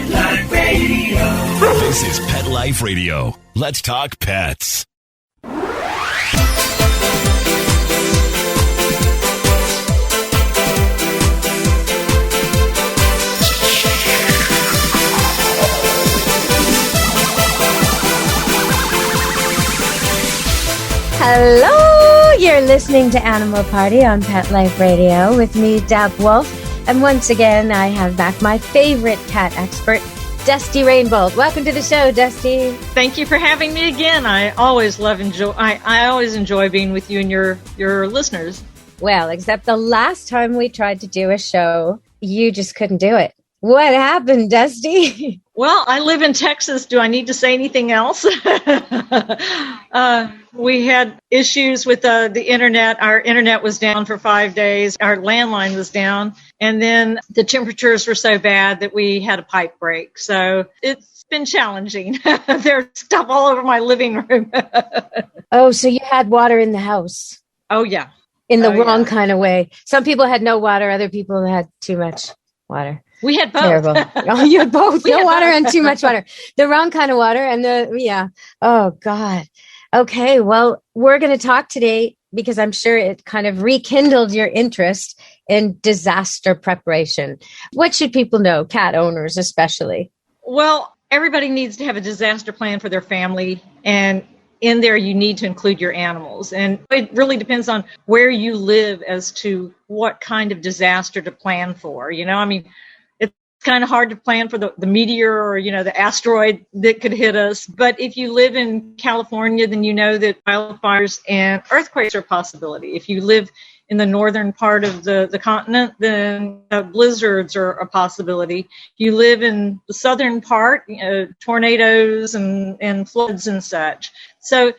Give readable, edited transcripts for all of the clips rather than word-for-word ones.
Pet Life Radio. This is Pet Life Radio. Let's talk pets. Hello, you're listening to Animal Party on Pet Life Radio with me, Deb Wolf. And once again, I have back my favorite cat expert, Dusty Rainbolt. Welcome to the show, Dusty. Thank you for having me again. I always enjoy being with you and your listeners. Well, except the last time we tried to do a show, you just couldn't do it. What happened, Dusty? Well, I live in Texas. Do I need to say anything else? We had issues with the internet. Our internet was down for 5 days. Our landline was down. And then the temperatures were so bad that we had a pipe break. So it's been challenging. There's stuff all over my living room. Oh, so you had water in the house? Oh, yeah. In the wrong kind of way. Some people had no water. Other people had too much water. We had both. Terrible. Oh, you had both. No water and too much water. The wrong kind of water and Oh, God. Okay. Well, we're going to talk today because I'm sure it kind of rekindled your interest in disaster preparation. What should people know, cat owners especially? Well, everybody needs to have a disaster plan for their family, and in there you need to include your animals. And it really depends on where you live as to what kind of disaster to plan for. It's kind of hard to plan for the meteor or, the asteroid that could hit us. But if you live in California, then you know that wildfires and earthquakes are a possibility. If you live in the northern part of the continent, then blizzards are a possibility. If you live in the southern part, tornadoes and floods and such. So,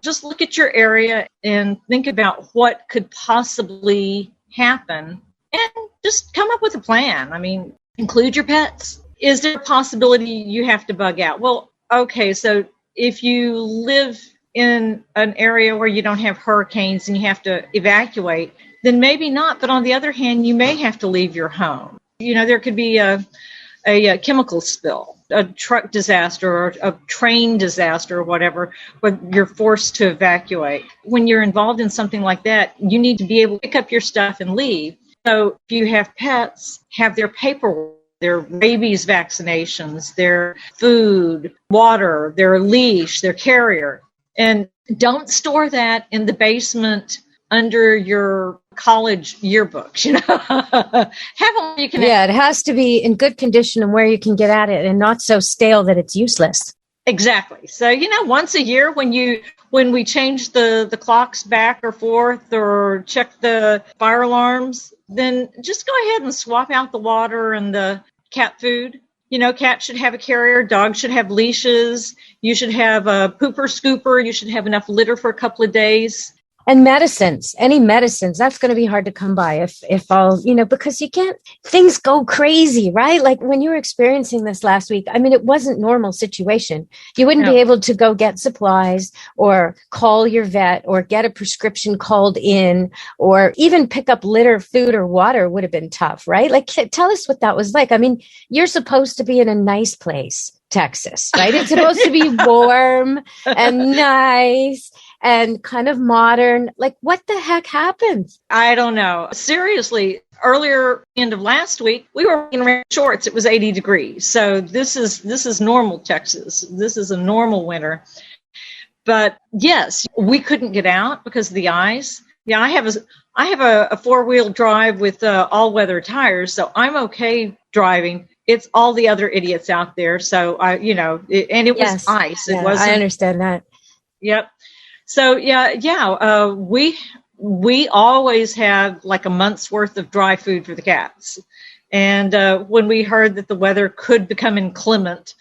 just look at your area and think about what could possibly happen and just come up with a plan. Include your pets. Is there a possibility you have to bug out? Well, okay, so if you live in an area where you don't have hurricanes and you have to evacuate, then maybe not. But on the other hand, you may have to leave your home. There could be a chemical spill, a truck disaster or a train disaster or whatever, where you're forced to evacuate. When you're involved in something like that, you need to be able to pick up your stuff and leave. So if you have pets, have their paperwork, their rabies vaccinations, their food, water, their leash, their carrier. And don't store that in the basement under your college yearbooks, Have them you can. Yeah, it has to be in good condition and where you can get at it and not so stale that it's useless. Exactly. So, once a year when we change the clocks back or forth or check the fire alarms, then just go ahead and swap out the water and the cat food. Cats should have a carrier, dogs should have leashes, you should have a pooper scooper, you should have enough litter for a couple of days. And medicines, any medicines, that's going to be hard to come by if all, because you can't, things go crazy, right? Like when you were experiencing this last week, it wasn't normal situation. You wouldn't be able to go get supplies or call your vet or get a prescription called in or even pick up litter, food or water would have been tough, right? Like, tell us what that was like. You're supposed to be in a nice place, Texas, right? It's supposed to be warm and nice and kind of modern. Like, what the heck happened? I don't know. Seriously, earlier end of last week, we were in shorts. It was 80 degrees. So this is normal Texas. This is a normal winter. But yes, we couldn't get out because of the ice. Yeah, I have a four-wheel drive with all-weather tires, so I'm okay driving. It's all the other idiots out there. So it was ice. It wasn't. I understand that. Yep. So we always have like a month's worth of dry food for the cats. And when we heard that the weather could become inclement,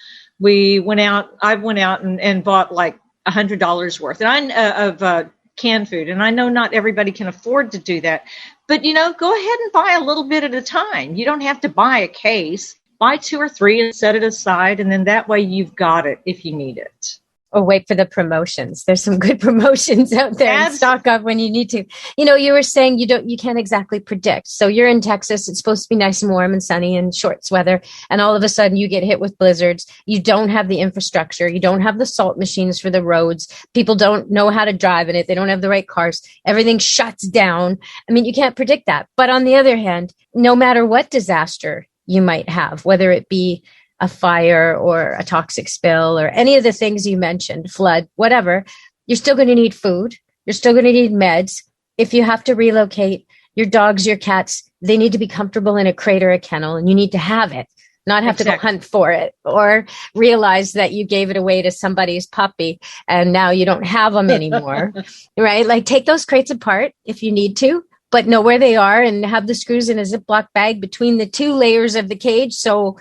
I went out and bought like $100 worth of canned food. And I know not everybody can afford to do that, but go ahead and buy a little bit at a time. You don't have to buy a case. Buy 2 or 3 and set it aside. And then that way you've got it if you need it. Or wait for the promotions. There's some good promotions out there and stock up when you need to. You were saying you can't exactly predict. So you're in Texas. It's supposed to be nice and warm and sunny and shorts weather. And all of a sudden you get hit with blizzards. You don't have the infrastructure. You don't have the salt machines for the roads. People don't know how to drive in it. They don't have the right cars. Everything shuts down. I mean, you can't predict that. But on the other hand, no matter what disaster you might have, whether it be a fire or a toxic spill or any of the things you mentioned, flood, whatever, you're still going to need food. You're still going to need meds. If you have to relocate your dogs, your cats, they need to be comfortable in a crate or a kennel, and you need to have it, not have to go hunt for it or realize that you gave it away to somebody's puppy and now you don't have them anymore, right? Like take those crates apart if you need to, but know where they are and have the screws in a Ziploc bag between the two layers of the cage. So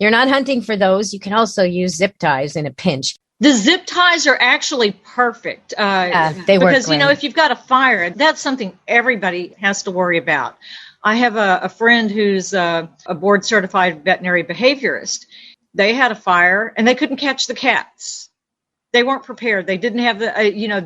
you're not hunting for those. You can also use zip ties in a pinch. The zip ties are actually perfect. They work because, if you've got a fire, that's something everybody has to worry about. I have a friend who's a board certified veterinary behaviorist. They had a fire and they couldn't catch the cats. They weren't prepared. They didn't have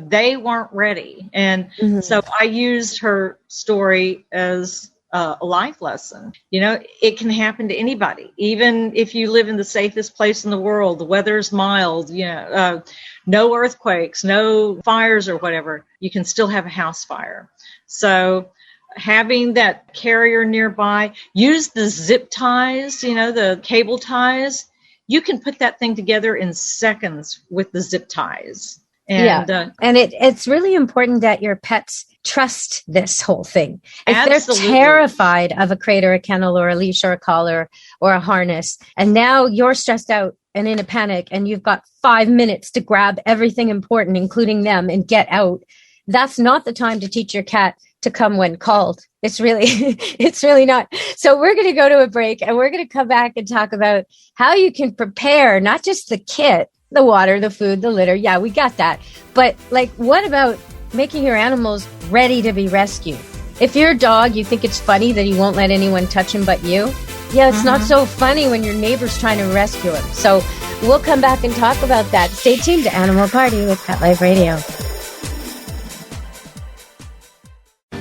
they weren't ready. And so I used her story as a life lesson. It can happen to anybody, even if you live in the safest place in the world, the weather's mild, no earthquakes, no fires or whatever, you can still have a house fire. So having that carrier nearby, use the zip ties, the cable ties, you can put that thing together in seconds with the zip ties. And, and it's really important that your pets trust this whole thing. If absolutely. They're terrified of a crate or a kennel or a leash or a collar or a harness, and now you're stressed out and in a panic and you've got 5 minutes to grab everything important, including them, and get out, that's not the time to teach your cat to come when called. It's really not. So we're going to go to a break and we're going to come back and talk about how you can prepare not just the kit, the water, the food, the litter. Yeah, we got that. But what about making your animals ready to be rescued? If you're a dog, you think it's funny that he won't let anyone touch him but you. Yeah, it's not so funny when your neighbor's trying to rescue him. So we'll come back and talk about that. Stay tuned to Animal Party with Pet Life Radio.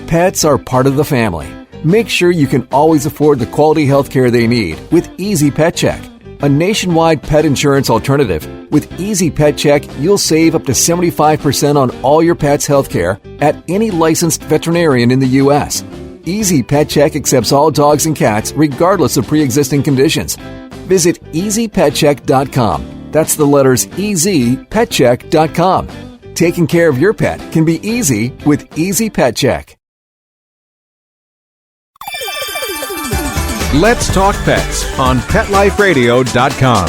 Pets are part of the family. Make sure you can always afford the quality health care they need with Easy Pet Check, a nationwide pet insurance alternative. With Easy Pet Check, you'll save up to 75% on all your pet's health care at any licensed veterinarian in the U.S. Easy Pet Check accepts all dogs and cats regardless of pre-existing conditions. Visit EasyPetCheck.com. That's the letters EasyPetCheck.com. Taking care of your pet can be easy with Easy Pet Check. Let's Talk Pets on PetLifeRadio.com.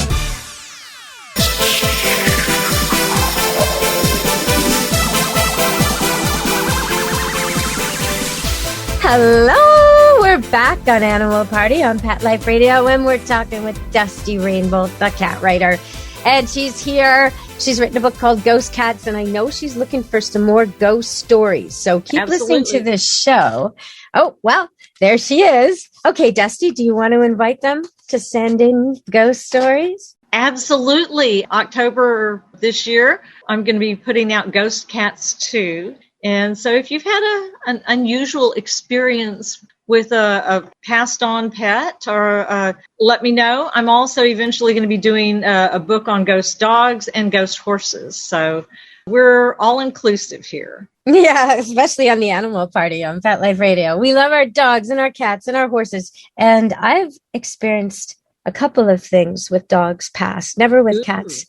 Hello, we're back on Animal Party on Pet Life Radio, and we're talking with Dusty Rainbolt, the cat writer. And she's here. She's written a book called Ghost Cats, and I know she's looking for some more ghost stories. So keep listening to this show. Oh, well, there she is. Okay, Dusty, do you want to invite them to send in ghost stories? Absolutely. October this year, I'm going to be putting out Ghost Cats 2. And so if you've had an unusual experience with a passed on pet, or let me know. I'm also eventually going to be doing a book on ghost dogs and ghost horses. So we're all inclusive here. Yeah, especially on the Animal Party on Pet Life Radio. We love our dogs and our cats and our horses. And I've experienced a couple of things with dogs past, never with cats.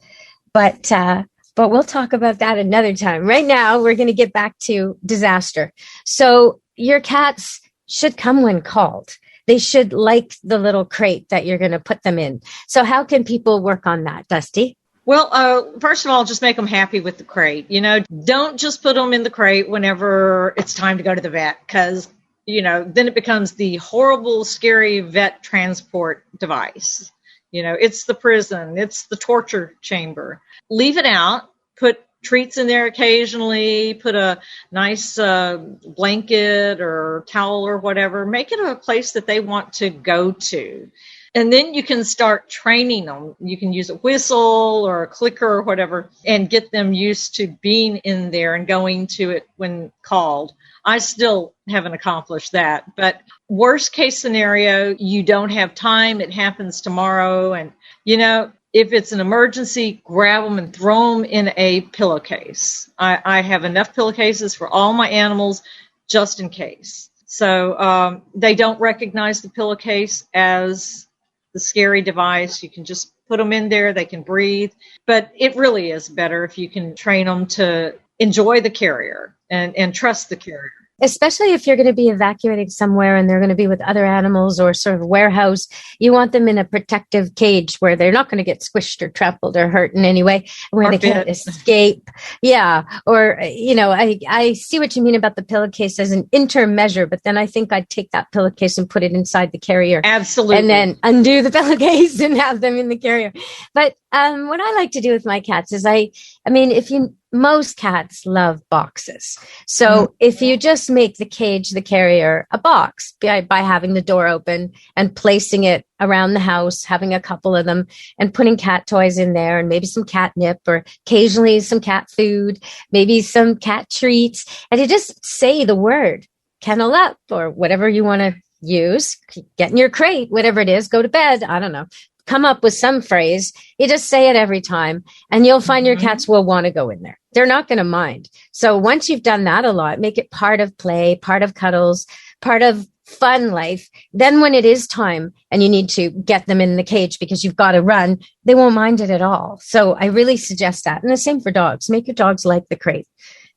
But we'll talk about that another time. Right now, we're going to get back to disaster. So your cats should come when called. They should like the little crate that you're going to put them in. So how can people work on that, Dusty? Well, first of all, just make them happy with the crate. Don't just put them in the crate whenever it's time to go to the vet, because, then it becomes the horrible, scary vet transport device. It's the prison. It's the torture chamber. Leave it out. Put treats in there occasionally. Put a nice blanket or towel or whatever. Make it a place that they want to go to. And then you can start training them. You can use a whistle or a clicker or whatever and get them used to being in there and going to it when called. I still haven't accomplished that. But worst case scenario, you don't have time. It happens tomorrow. And, if it's an emergency, grab them and throw them in a pillowcase. I have enough pillowcases for all my animals just in case. So they don't recognize the pillowcase as the scary device. You can just put them in there. They can breathe. But it really is better if you can train them to enjoy the carrier and trust the carrier. Especially if you're going to be evacuating somewhere and they're going to be with other animals or sort of warehouse, you want them in a protective cage where they're not going to get squished or trampled or hurt in any way, where they can't escape. Yeah. Or, I see what you mean about the pillowcase as an intermeasure, but then I think I'd take that pillowcase and put it inside the carrier. Absolutely. And then undo the pillowcase and have them in the carrier. But what I like to do with my cats is most cats love boxes. So if you just make the cage, the carrier, a box by having the door open and placing it around the house, having a couple of them and putting cat toys in there and maybe some catnip or occasionally some cat food, maybe some cat treats. And you just say the word kennel up or whatever you want to use, get in your crate, whatever it is, go to bed. I don't know. Come up with some phrase. You just say it every time and you'll find your cats will want to go in there. They're not going to mind. So once you've done that a lot, make it part of play, part of cuddles, part of fun life. Then when it is time and you need to get them in the cage because you've got to run, they won't mind it at all. So I really suggest that. And the same for dogs. Make your dogs like the crate,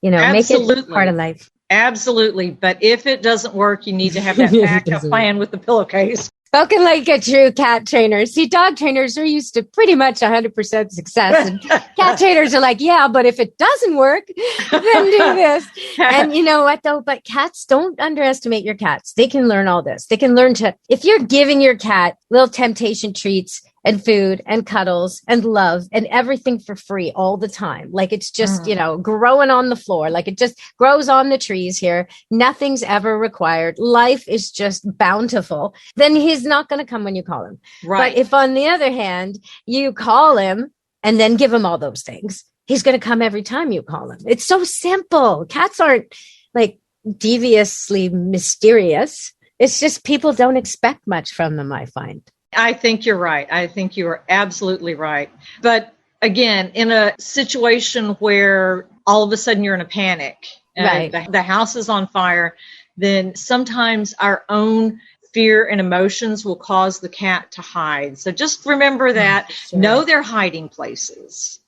make it part of life. Absolutely. But if it doesn't work, you need to have that backup plan with the pillowcase. Spoken like a true cat trainer. See, dog trainers are used to pretty much 100% success. And cat trainers are like, yeah, but if it doesn't work, then do this. And you know what, though? But cats, don't underestimate your cats. They can learn all this. They can learn if you're giving your cat little temptation treats and food and cuddles and love and everything for free all the time. Like it's just, growing on the floor, like it just grows on the trees here. Nothing's ever required. Life is just bountiful. Then he's not going to come when you call him. Right. But if on the other hand, you call him and then give him all those things, he's going to come every time you call him. It's so simple. Cats aren't like deviously mysterious. It's just people don't expect much from them, I find. I think you're right. I think you are absolutely right. But again, in a situation where all of a sudden you're in a panic and the house is on fire, then sometimes our own fear and emotions will cause the cat to hide. So just remember that. Sure. Know their hiding places.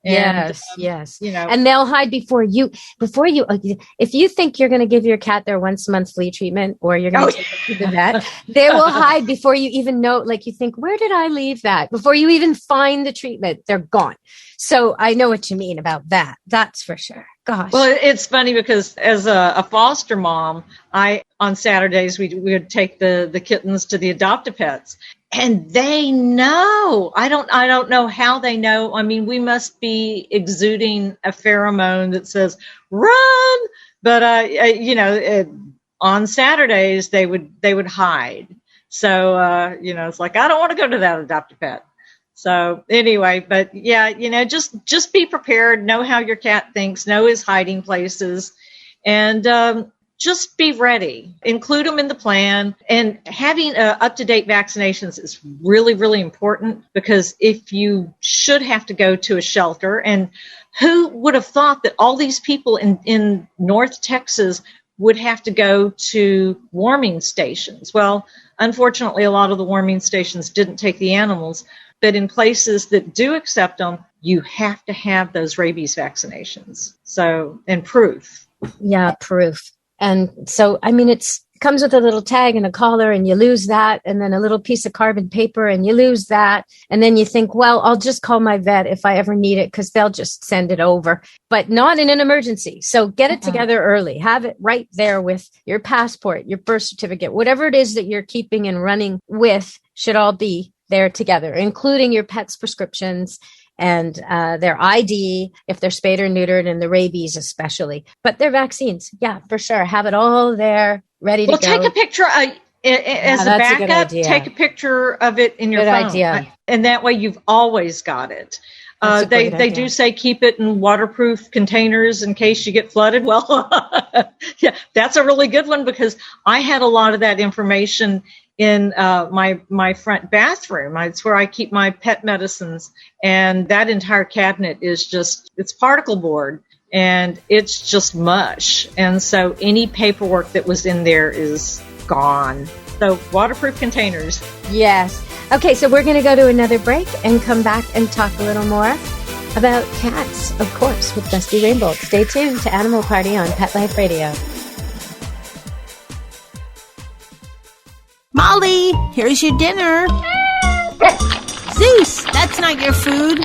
And, yes. And they'll hide before you, if you think you're going to give your cat their once a month flea treatment or you're going to take it to the vet, they will hide before you even know, like you think, where did I leave that? Before you even find the treatment, they're gone. So I know what you mean about that. That's for sure. Gosh. Well, it's funny because as a foster mom, on Saturdays, we would take the kittens to the adopt-a-pets. And they know. I don't know how they know. I mean, we must be exuding a pheromone that says run. But on Saturdays they would hide. So it's like I don't want to go to that adopt-a-pet. So anyway, but yeah, just be prepared. Know how your cat thinks. Know his hiding places, and just be ready. Include them in the plan. And having up-to-date vaccinations is really, really important because if you should have to go to a shelter, and who would have thought that all these people in North Texas would have to go to warming stations? Well, unfortunately, a lot of the warming stations didn't take the animals, but in places that do accept them, you have to have those rabies vaccinations. So, and proof. Yeah, proof. And so, I mean, it comes with a little tag and a collar and you lose that, and then a little piece of carbon paper and you lose that. And then you think, well, I'll just call my vet if I ever need it because they'll just send it over, but not in an emergency. So get it together early. Have it right there with your passport, your birth certificate, whatever it is that you're keeping and running with should all be there together, including your pet's prescriptions and their ID, if they're spayed or neutered, and the rabies especially. But their vaccines, yeah, for sure. Have it all there, ready to go. Well, take a picture. as a that's a good backup, idea. take a picture of it in your Good phone. idea. And that way you've always got it. That's a They great idea. do say keep it in waterproof containers in case you get flooded. Well, yeah, that's a really good one because I had a lot of that information in my front bathroom. It's where I keep my pet medicines, and that entire cabinet is it's particle board, and it's just mush. And so any paperwork that was in there is gone. So waterproof containers. Yes. Okay, so we're going to go to another break and come back and talk a little more about cats, of course, with Dusty Rainbolt. Stay tuned to Animal Party on Pet Life Radio. Molly, here's your dinner. Zeus, that's not your food.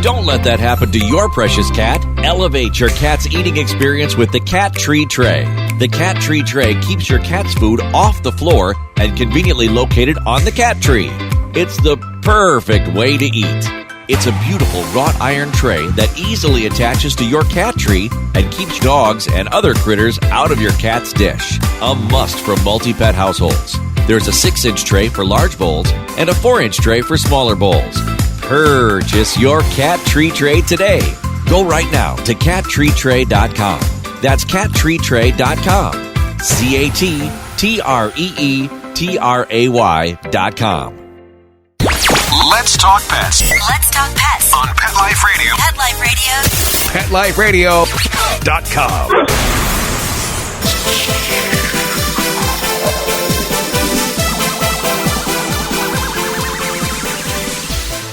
Don't let that happen to your precious cat. Elevate your cat's eating experience with the Cat Tree Tray. The Cat Tree Tray keeps your cat's food off the floor and conveniently located on the cat tree. It's the perfect way to eat. It's a beautiful wrought iron tray that easily attaches to your cat tree and keeps dogs and other critters out of your cat's dish. A must for multi-pet households. There's a 6-inch tray for large bowls and a 4-inch tray for smaller bowls. Purchase your Cat Tree Tray today. Go right now to cattreetray.com. That's cattreetray.com. cattreetray.com. Let's talk pets Let's talk pets on Pet Life Radio. Pet Life Radio. PetLifeRadio.com.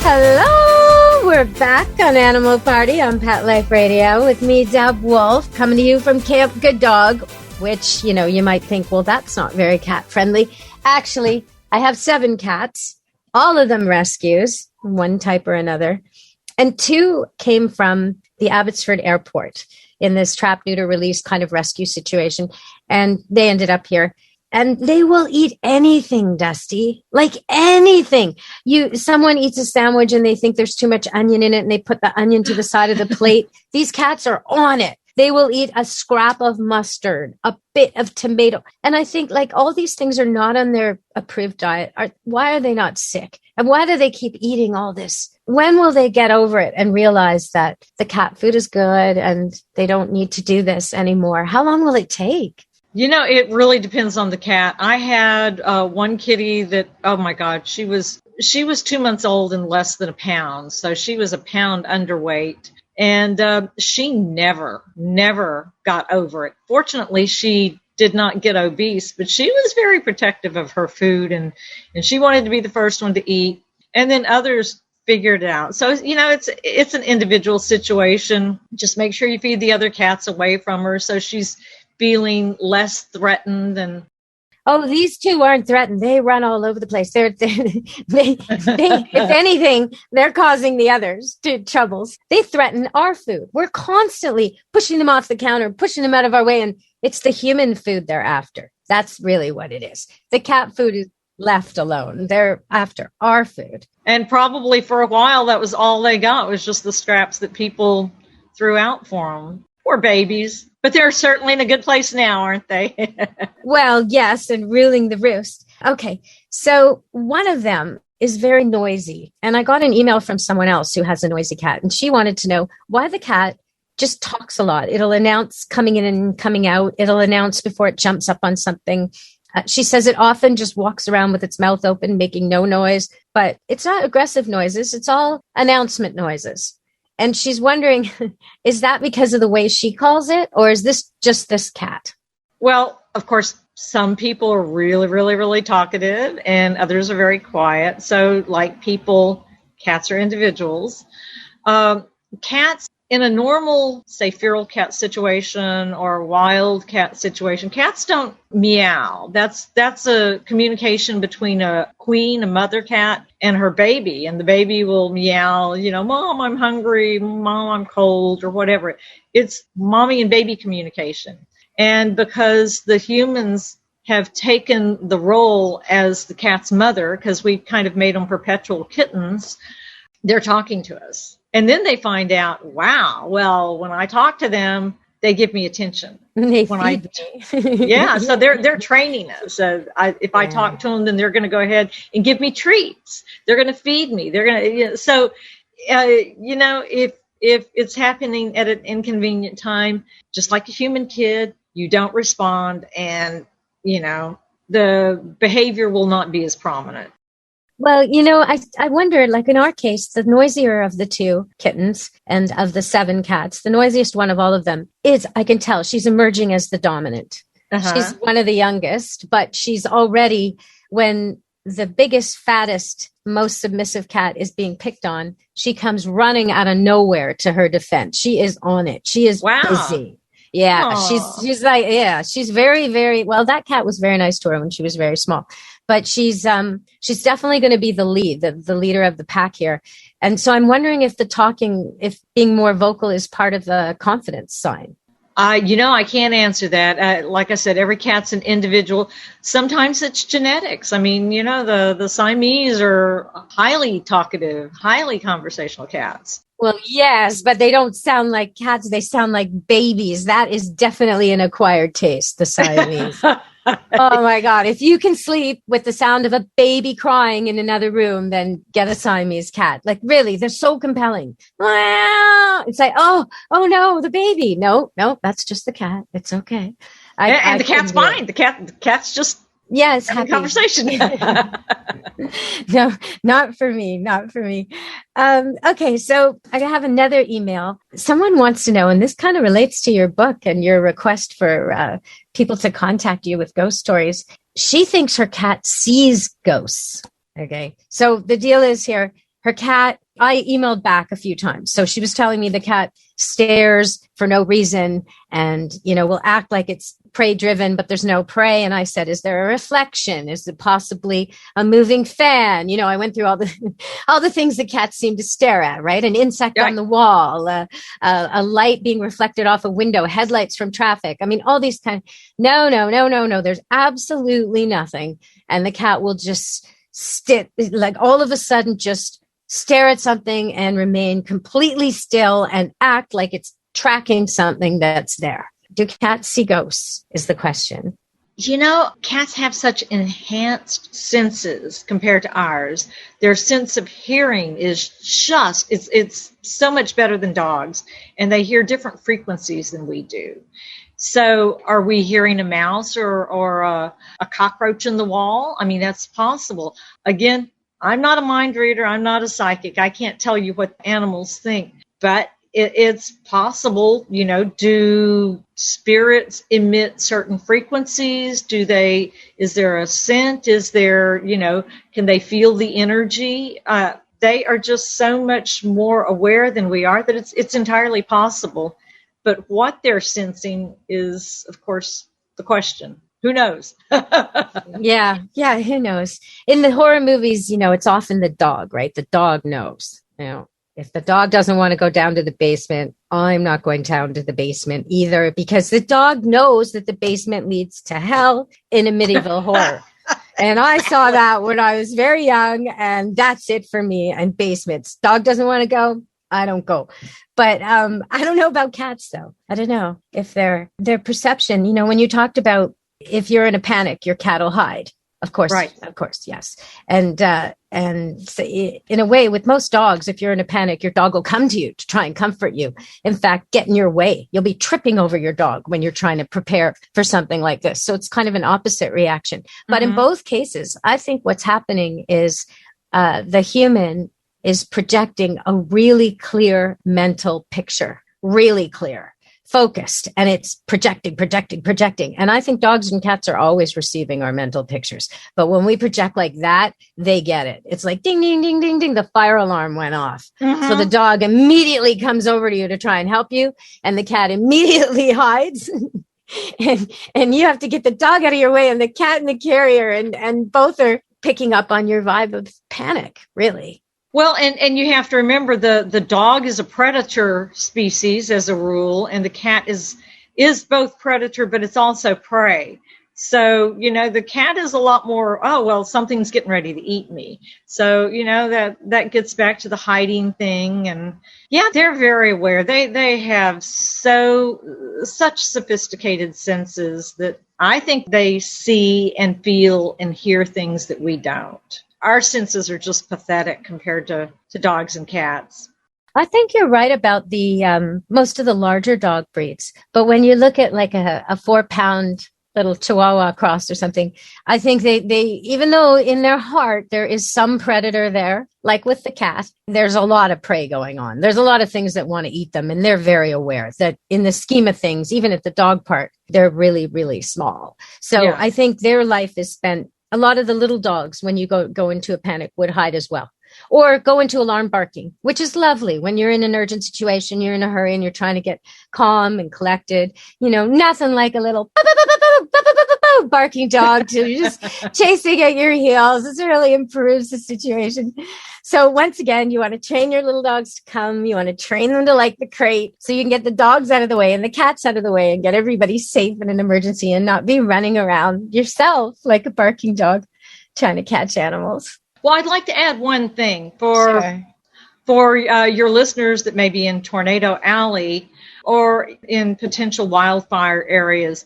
Hello, we're back on Animal Party on Pet Life Radio with me, Deb Wolf, coming to you from Camp Good Dog, which, you might think, well, that's not very cat friendly. Actually, I have 7 cats, all of them rescues, one type or another, and 2 came from the Abbotsford Airport in this trap, neuter, release kind of rescue situation, and they ended up here. And they will eat anything, Dusty, like anything. Someone eats a sandwich and they think there's too much onion in it and they put the onion to the side of the plate. These cats are on it. They will eat a scrap of mustard, a bit of tomato. And I think like all these things are not on their approved diet. Why are they not sick? And why do they keep eating all this? When will they get over it and realize that the cat food is good and they don't need to do this anymore? How long will it take? It really depends on the cat. I had one kitty that, oh my God, she was 2 months old and less than a pound. So she was a pound underweight. And she never got over it. Fortunately, she did not get obese, but she was very protective of her food and she wanted to be the first one to eat. And then others figured it out. So, it's an individual situation. Just make sure you feed the other cats away from her so she's feeling less threatened. And oh, these 2 aren't threatened. They run all over the place. They if anything, they're causing the others troubles. They threaten our food. We're constantly pushing them off the counter, pushing them out of our way, and it's the human food they're after. That's really what it is. The cat food is left alone. They're after our food. And probably for a while, that was all they got, was just the scraps that people threw out for them. Poor babies. But they're certainly in a good place now, aren't they? Well, yes, and ruling the roost. Okay, so one of them is very noisy. And I got an email from someone else who has a noisy cat, and she wanted to know why the cat just talks a lot. It'll announce coming in and coming out. It'll announce before it jumps up on something. She says it often just walks around with its mouth open, making no noise. But it's not aggressive noises. It's all announcement noises. And she's wondering, is that because of the way she calls it, or is this just this cat? Well, of course, some people are really, really, really talkative, and others are very quiet. So like people, cats are individuals. Cats, in a normal, say, feral cat situation or wild cat situation, cats don't meow. That's a communication between a queen, a mother cat, and her baby. And the baby will meow, Mom, I'm hungry, Mom, I'm cold, or whatever. It's mommy and baby communication. And because the humans have taken the role as the cat's mother, because we kind of made them perpetual kittens, they're talking to us. And then they find out, wow, well, when I talk to them, they give me attention. They when feed me. Yeah, so they're training us. If I talk to them, then they're going to go ahead and give me treats. They're going to feed me. They're going to, if it's happening at an inconvenient time, just like a human kid, you don't respond, and the behavior will not be as prominent. Well, I wonder, like in our case, the noisier of the 2 kittens and of the 7 cats, the noisiest one of all of them is, I can tell, she's emerging as the dominant. She's one of the youngest, but she's already, when the biggest, fattest, most submissive cat is being picked on, she comes running out of nowhere to her defense. She is on it. She is busy. Yeah, aww. she's like, she's very, very, well, that cat was very nice to her when she was very small, but she's definitely going to be the leader of the pack here. And so I'm wondering if if being more vocal is part of the confidence sign. I can't answer that. Like I said, every cat's an individual. Sometimes it's genetics. I mean, the Siamese are highly talkative, highly conversational cats. Well, yes, but they don't sound like cats. They sound like babies. That is definitely an acquired taste, the Siamese. Oh, my God. If you can sleep with the sound of a baby crying in another room, then get a Siamese cat. Like, really, they're so compelling. It's like, oh, no, the baby. No, that's just the cat. It's okay. And the cat's fine. The cat's just having conversation. No, not for me. Okay, so I have another email. Someone wants to know, and this kind of relates to your book and your request for people to contact you with ghost stories. She thinks her cat sees ghosts. Okay, so the deal is here, her cat, I emailed back a few times. So she was telling me the cat stares for no reason and, will act like it's prey driven, but there's no prey. And I said, is there a reflection? Is it possibly a moving fan? I went through all the things that cats seem to stare at, right? An insect on the wall, a light being reflected off a window, headlights from traffic. I mean, all these no. There's absolutely nothing. And the cat will just like all of a sudden just stare at something and remain completely still and act like it's tracking something that's there. Do cats see ghosts is the question. Cats have such enhanced senses compared to ours. Their sense of hearing is it's so much better than dogs, and they hear different frequencies than we do. So are we hearing a mouse or a cockroach in the wall? I mean, that's possible. Again, I'm not a mind reader. I'm not a psychic. I can't tell you what animals think, but it's possible. Do spirits emit certain frequencies? Is there a scent? Is there, can they feel the energy? They are just so much more aware than we are that it's entirely possible. But what they're sensing is, of course, the question. Who knows? Yeah, who knows? In the horror movies, it's often the dog, right? The dog knows. If the dog doesn't want to go down to the basement, I'm not going down to the basement either, because the dog knows that the basement leads to hell in a medieval horror. And I saw that when I was very young, and that's it for me. And basements. Dog doesn't want to go, I don't go. But I don't know about cats, though. I don't know if their perception, when you talked about if you're in a panic, your cat will hide. Of course, right. Of course, yes. And so in a way, with most dogs, if you're in a panic, your dog will come to you to try and comfort you. In fact, get in your way. You'll be tripping over your dog when you're trying to prepare for something like this. So it's kind of an opposite reaction. But in both cases, I think what's happening is the human is projecting a really clear mental picture, really clear, focused, and it's projecting. And I think dogs and cats are always receiving our mental pictures. But when we project like that, they get it. It's like ding, ding, ding, ding, ding. The fire alarm went off. So the dog immediately comes over to you to try and help you. And the cat immediately hides. and you have to get the dog out of your way, and the cat and the carrier. And both are picking up on your vibe of panic, really. Well, and you have to remember the dog is a predator species as a rule, and the cat is both predator, but it's also prey. So, the cat is a lot more, oh, well, something's getting ready to eat me. So, that gets back to the hiding thing. And yeah, they're very aware. They have such sophisticated senses that I think they see and feel and hear things that we don't. Our senses are just pathetic compared to dogs and cats. I think you're right about the most of the larger dog breeds. But when you look at like a 4-pound little Chihuahua cross or something, I think they, even though in their heart there is some predator there, like with the cat, there's a lot of prey going on. There's a lot of things that want to eat them, and they're very aware that in the scheme of things, even at the dog part, they're really, really small. So yeah. I think their life is spent, a lot of the little dogs, when you go into a panic, would hide as well. Or go into alarm barking, which is lovely. When you're in an urgent situation, you're in a hurry and you're trying to get calm and collected. Nothing like a little barking dog to just chasing at your heels. This really improves the situation. So once again, you want to train your little dogs to come. You want to train them to like the crate so you can get the dogs out of the way and the cats out of the way and get everybody safe in an emergency and not be running around yourself like a barking dog trying to catch animals. Well, I'd like to add one thing for your listeners that may be in Tornado Alley or in potential wildfire areas.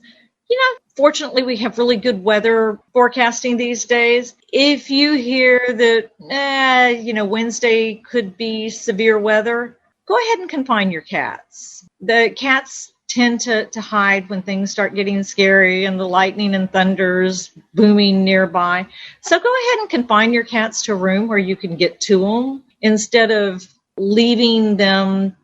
Fortunately, we have really good weather forecasting these days. If you hear that, Wednesday could be severe weather, go ahead and confine your cats. The cats tend to hide when things start getting scary and the lightning and thunders booming nearby. So go ahead and confine your cats to a room where you can get to them instead of leaving them,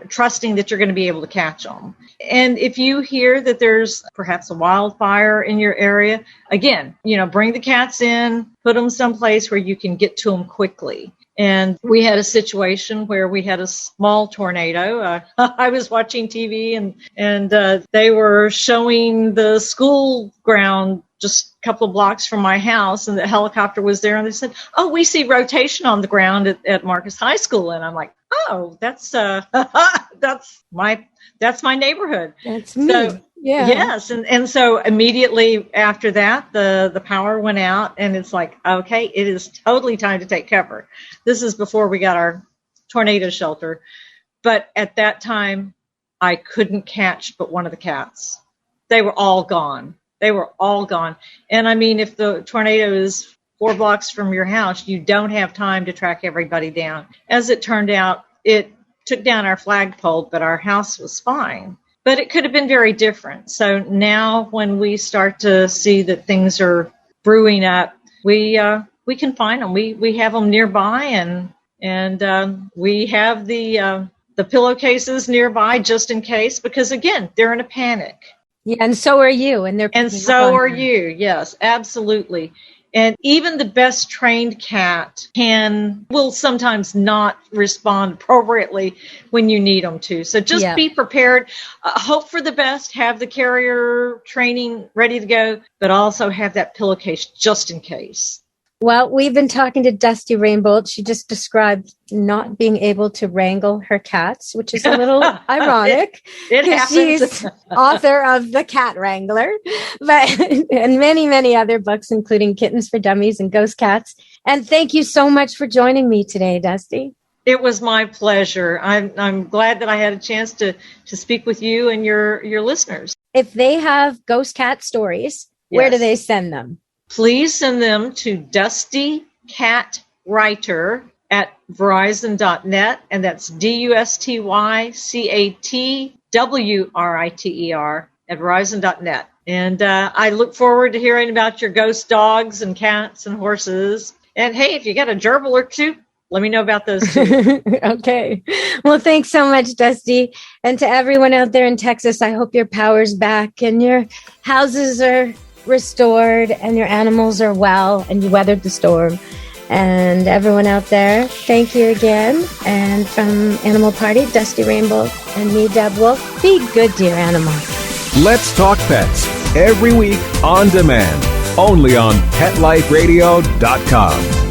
trusting that you're going to be able to catch them. And if you hear that there's perhaps a wildfire in your area, again, bring the cats in, put them someplace where you can get to them quickly. And we had a situation where we had a small tornado. I was watching TV and they were showing the school ground just a couple of blocks from my house, and the helicopter was there. And they said, "Oh, we see rotation on the ground at Marcus High School." And I'm like, "Oh, that's my neighborhood. That's me." So, yeah. Yes. And so immediately after that, the power went out, and it's like, okay, it is totally time to take cover. This is before we got our tornado shelter. But at that time, I couldn't catch but one of the cats. They were all gone. And I mean, if the tornado is 4 blocks from your house, you don't have time to track everybody down. As it turned out, it took down our flagpole, but our house was fine. But it could have been very different. So now when we start to see that things are brewing up, we can find them. We have them nearby, and we have the pillowcases nearby just in case, because again, they're in a panic. Yeah, and so are you. And so are you. Yes, absolutely. And even the best trained cat will sometimes not respond appropriately when you need them to. So just be prepared. Hope for the best. Have the carrier training ready to go, but also have that pillowcase just in case. Well, we've been talking to Dusty Rainbolt. She just described not being able to wrangle her cats, which is a little ironic. It happens. She's author of The Cat Wrangler, and many, many other books, including Kittens for Dummies and Ghost Cats. And thank you so much for joining me today, Dusty. It was my pleasure. I'm glad that I had a chance to speak with you and your listeners. If they have ghost cat stories, where do they send them? please send them to dustycatwriter at verizon.net, and that's dustycatwriter at verizon.net. And I look forward to hearing about your ghost dogs and cats and horses. And hey, if you got a gerbil or two, let me know about those too. Okay. Well, thanks so much, Dusty. And to everyone out there in Texas, I hope your power's back and your houses are restored and your animals are well and you weathered the storm. And everyone out there, thank you again. And from Animal Party, Dusty Rainbolt and me, Deb Wolf, be good to your animals. Let's Talk Pets, every week on demand, only on PetLifeRadio.com.